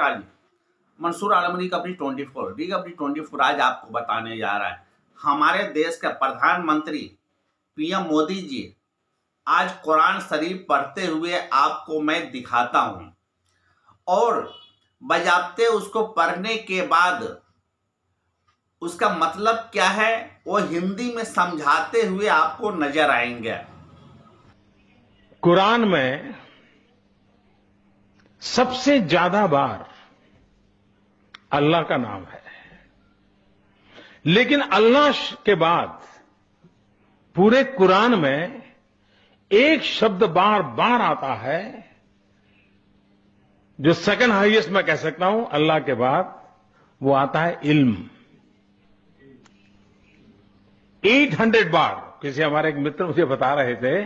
नमस्कार जी। मंसूर आलम रिकवरी 24 आज आपको बताने जा रहा है। हमारे देश के प्रधानमंत्री पीएम मोदी जी आज कुरान शरीफ पढ़ते हुए आपको मैं दिखाता हूं और बजाते उसको पढ़ने के बाद उसका मतलब क्या है वो हिंदी में समझाते हुए आपको नजर आएंगे। कुरान में सबसे ज्यादा बार अल्लाह का नाम है, लेकिन अल्लाह के बाद पूरे कुरान में एक शब्द बार बार आता है जो सेकंड हाईएस्ट मैं कह सकता हूं अल्लाह के बाद, वो आता है इल्म। 800 बार, किसी हमारे एक मित्र मुझे बता रहे थे,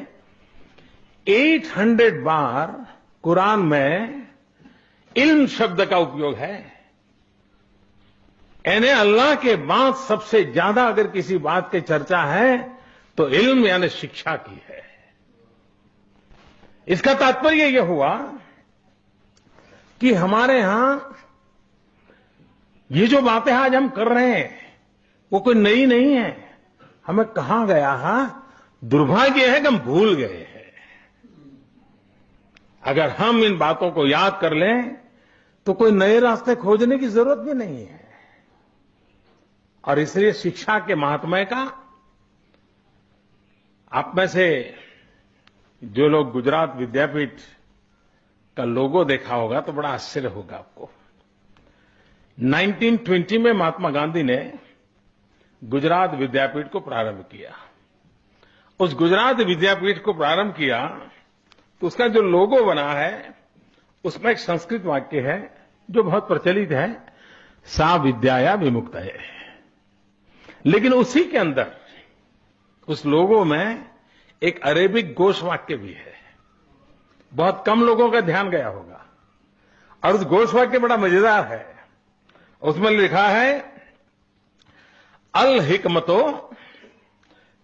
800 बार कुरान में इल्म शब्द का उपयोग है। यानी अल्लाह के बाद सबसे ज्यादा अगर किसी बात की चर्चा है तो इल्म यानी शिक्षा की है। इसका तात्पर्य यह हुआ कि हमारे यहां ये जो बातें आज हम कर रहे हैं वो कोई नई नहीं है। हमें कहा गया है, दुर्भाग्य है कि हम भूल गए हैं। अगर हम इन बातों को याद कर लें तो कोई नए रास्ते खोजने की जरूरत भी नहीं है। और इसलिए शिक्षा के महात्म्य का आप में से जो लोग गुजरात विद्यापीठ का लोगो देखा होगा तो बड़ा आश्चर्य होगा आपको। 1920 में महात्मा गांधी ने गुजरात विद्यापीठ को प्रारंभ किया। उस गुजरात विद्यापीठ को प्रारंभ किया तो उसका जो लोगो बना है उसमें एक संस्कृत वाक्य है जो बहुत प्रचलित है, सा विद्याया विमुक्तये। लेकिन उसी के अंदर उस लोगो में एक अरेबिक घोष वाक्य भी है। बहुत कम लोगों का ध्यान गया होगा और उस घोष वाक्य बड़ा मजेदार है। उसमें लिखा है, अल हिकमतो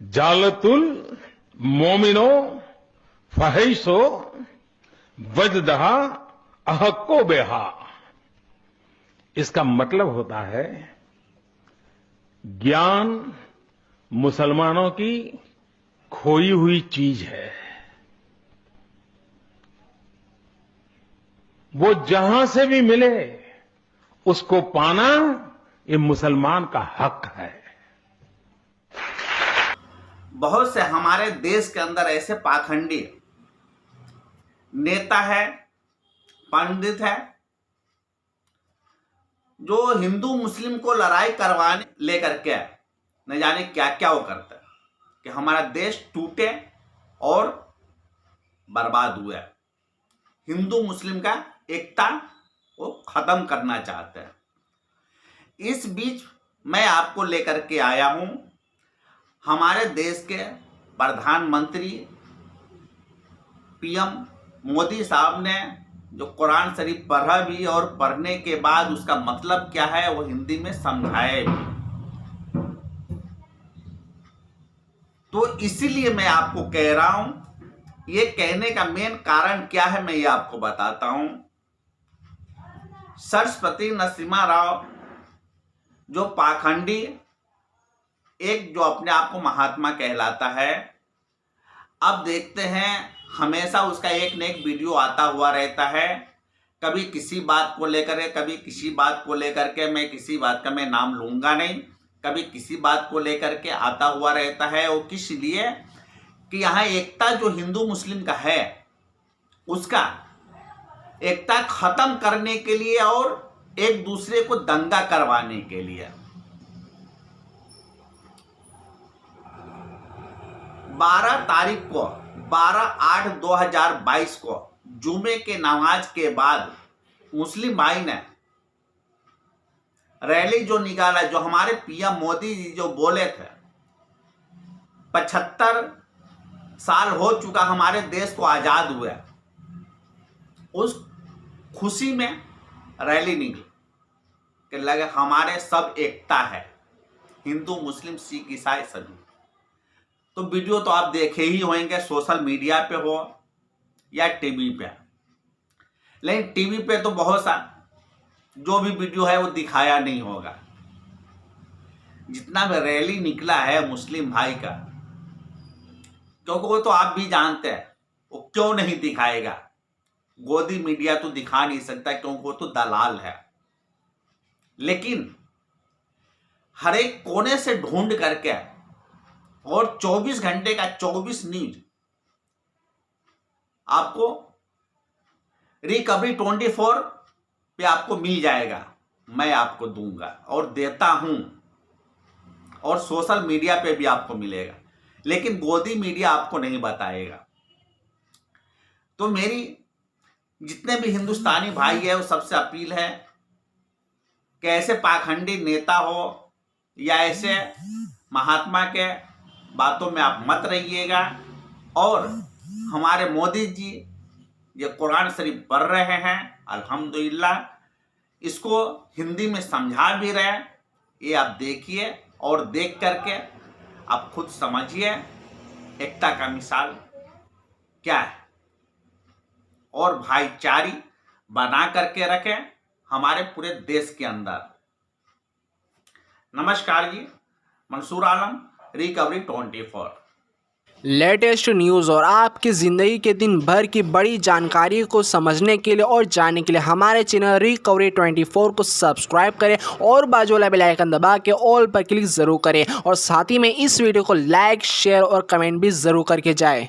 जालतुल मोमिनो फहिशो वजदहा अहक्को बेहा। इसका मतलब होता है ज्ञान मुसलमानों की खोई हुई चीज है, वो जहां से भी मिले उसको पाना ये मुसलमान का हक है। बहुत से हमारे देश के अंदर ऐसे पाखंडी नेता है, पंडित है, जो हिंदू मुस्लिम को लड़ाई करवाने लेकर के न जाने क्या क्या वो करता है कि हमारा देश टूटे और बर्बाद हुआ। हिंदू मुस्लिम का एकता वो खत्म करना चाहते हैं। इस बीच मैं आपको लेकर के आया हूं हमारे देश के प्रधानमंत्री पीएम मोदी साहब ने जो कुरान शरीफ पढ़ा भी और पढ़ने के बाद उसका मतलब क्या है वो हिंदी में समझाए भी। तो इसीलिए मैं आपको कह रहा हूं, ये कहने का मेन कारण क्या है मैं ये आपको बताता हूं। सरस्वती नरसिम्हा राव जो पाखंडी, एक जो अपने आप को महात्मा कहलाता है, अब देखते हैं हमेशा उसका एक न एक वीडियो आता हुआ रहता है। कभी किसी बात को लेकर के, कभी किसी बात को लेकर के, मैं किसी बात का मैं नाम लूंगा नहीं, कभी किसी बात को लेकर के आता हुआ रहता है। वो किस लिए कि यहाँ एकता जो हिंदू मुस्लिम का है उसका एकता खत्म करने के लिए और एक दूसरे को दंगा करवाने के लिए। 12 तारीख को 12/8/2022 को जुमे के नमाज के बाद मुस्लिम भाई ने रैली जो निकाला, जो हमारे पीएम मोदी जी जो बोले थे 75 साल हो चुका हमारे देश को आजाद हुआ, उस खुशी में रैली निकली कि लगे हमारे सब एकता है, हिंदू मुस्लिम सिख ईसाई सभी। तो वीडियो तो आप देखे ही होंगे, सोशल मीडिया पे हो या टीवी पे। लेकिन टीवी पे तो बहुत सा जो भी वीडियो है वो दिखाया नहीं होगा। जितना भी रैली निकला है मुस्लिम भाई का, क्योंकि वो तो आप भी जानते हैं वो क्यों नहीं दिखाएगा। गोदी मीडिया तो दिखा नहीं सकता क्योंकि वो तो दलाल है। लेकिन हर एक कोने से ढूंढ करके और 24 घंटे का 24 न्यूज आपको रिकवरी 24 पे आपको मिल जाएगा। मैं आपको दूंगा और देता हूं, और सोशल मीडिया पे भी आपको मिलेगा, लेकिन गोदी मीडिया आपको नहीं बताएगा। तो मेरी जितने भी हिंदुस्तानी भाई है वो सबसे अपील है कि ऐसे पाखंडी नेता हो या ऐसे महात्मा के बातों में आप मत रहिएगा। और हमारे मोदी जी ये कुरान शरीफ पढ़ रहे हैं, अल्हम्दुलिल्लाह, इसको हिंदी में समझा भी रहे, ये आप देखिए और देख करके आप खुद समझिए एकता का मिसाल क्या है, और भाईचारी बना करके रखें हमारे पूरे देश के अंदर। नमस्कार जी, Mansoor Alam, recovery 24। Latest news और आपकी ज़िंदगी के दिन भर की बड़ी जानकारी को समझने के लिए और जानने के लिए हमारे चैनल रिकवरी 24 को सब्सक्राइब करें और बाजू वाला बेल आइकन दबा के ऑल पर क्लिक ज़रूर करें, और साथ ही में इस वीडियो को लाइक, शेयर और कमेंट भी ज़रूर करके जाएं।